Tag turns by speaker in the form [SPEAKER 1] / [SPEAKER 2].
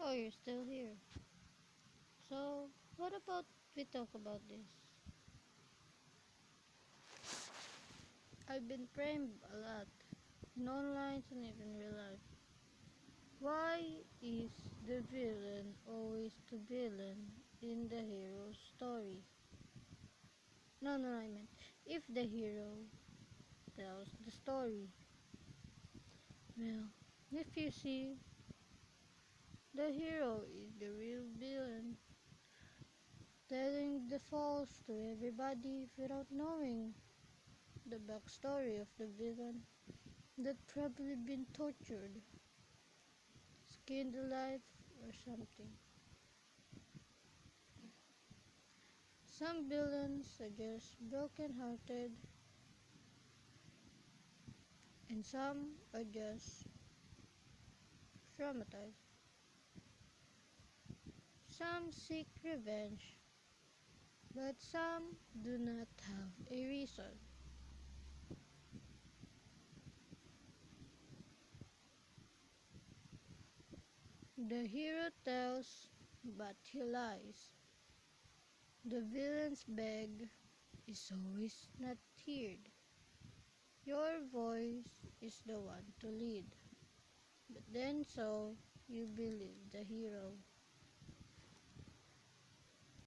[SPEAKER 1] Oh, you're still here. So, what about we talk about this? I've been framed a lot, in online and even real life. Why is the villain always the villain in the hero's story? No, I meant, if the hero tells the story. Well, if you see, the hero is the real villain, telling the false to everybody without knowing the backstory of the villain that probably been tortured, skinned alive, or something. Some villains are just broken-hearted, and some are just traumatized. Some seek revenge, but some do not have a reason. The hero tells, but he lies. The villain's beg is always not heard. Your voice is the one to lead. But then so you believe the hero.